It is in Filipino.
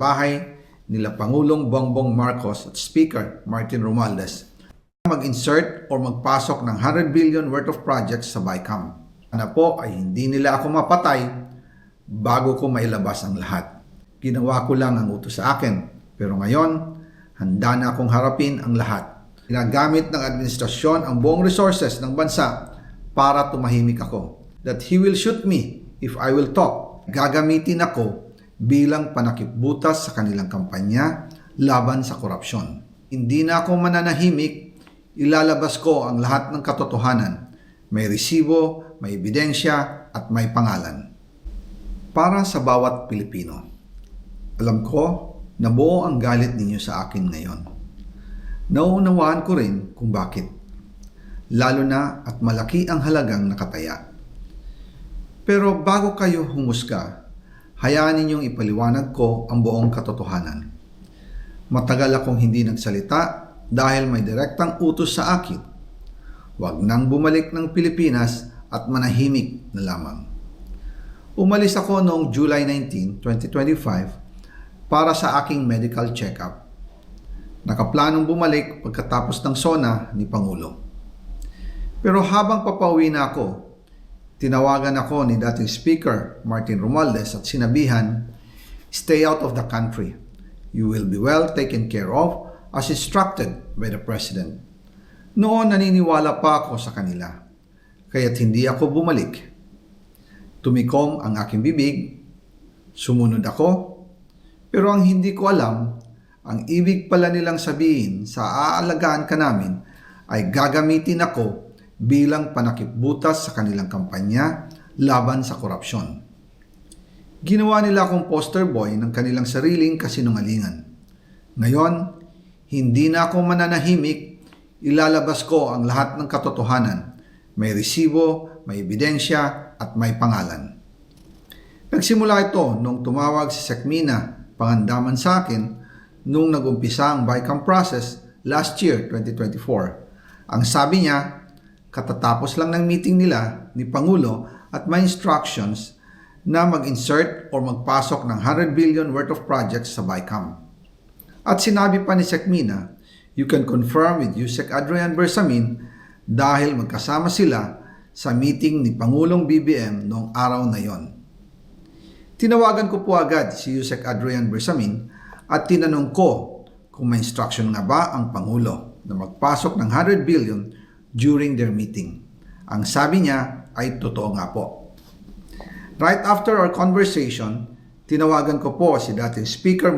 bahay nila Pangulong Bongbong Marcos at Speaker Martin Romualdez mag-insert o magpasok ng 100 billion worth of projects sa BICAM. Sana po ay hindi nila ako mapatay bago ko mailabas ang lahat. Ginawa ko lang ang utos sa akin, pero ngayon, handa na akong harapin ang lahat. Ginagamit ng administrasyon ang buong resources ng bansa para tumahimik ako. That he will shoot me if I will talk. Gagamitin ako bilang panakipbutas sa kanilang kampanya laban sa korupsyon. Hindi na ako mananahimik, ilalabas ko ang lahat ng katotohanan. May resibo, may ebidensya at may pangalan. Para sa bawat Pilipino, alam ko na buo ang galit ninyo sa akin ngayon. Nauunawaan ko rin kung bakit. Lalo na at malaki ang halagang nakataya. Pero bago kayo humusga, hayaan ninyong ipaliwanag ko ang buong katotohanan. Matagal akong hindi nagsalita dahil may direktang utos sa akin. Huwag nang bumalik ng Pilipinas at manahimik na lamang. Umalis ako noong July 19, 2025 para sa aking medical check-up. Nakaplanong bumalik pagkatapos ng SONA ni Pangulo. Pero habang papauwi na ako, tinawagan ako ni dating Speaker Martin Romualdez at sinabihan, "Stay out of the country. You will be well taken care of as instructed by the President." Noon naniniwala pa ako sa kanila, kaya't hindi ako bumalik. Tumikom ang aking bibig, sumunod ako, pero ang hindi ko alam, ang ibig pala nilang sabihin sa aalagaan ka namin ay gagamitin ako bilang panakipbutas sa kanilang kampanya laban sa korupsyon. Ginawa nila akong poster boy ng kanilang sariling kasinungalingan. Ngayon, hindi na ako mananahimik, ilalabas ko ang lahat ng katotohanan. May resibo, may ebidensya at may pangalan. Nagsimula ito nung tumawag si Sekmina Pangandaman sa akin nung nagumpisa ang BICAM process last year, 2024. Ang sabi niya, katatapos lang ng meeting nila ni Pangulo at may instructions na mag-insert o magpasok ng 100 billion worth of projects sa BICAM. At sinabi pa ni Sekmina, you can confirm with Yusek Adrian Bersamin dahil magkasama sila sa meeting ni Pangulong BBM noong araw na yon. Tinawagan ko po agad si Yusek Adrian Bersamin at tinanong ko kung may instruction nga ba ang Pangulo na magpasok ng 100 billion during their meeting. Ang sabi niya ay totoo nga po. Right after our conversation, tinawagan ko po si dating Speaker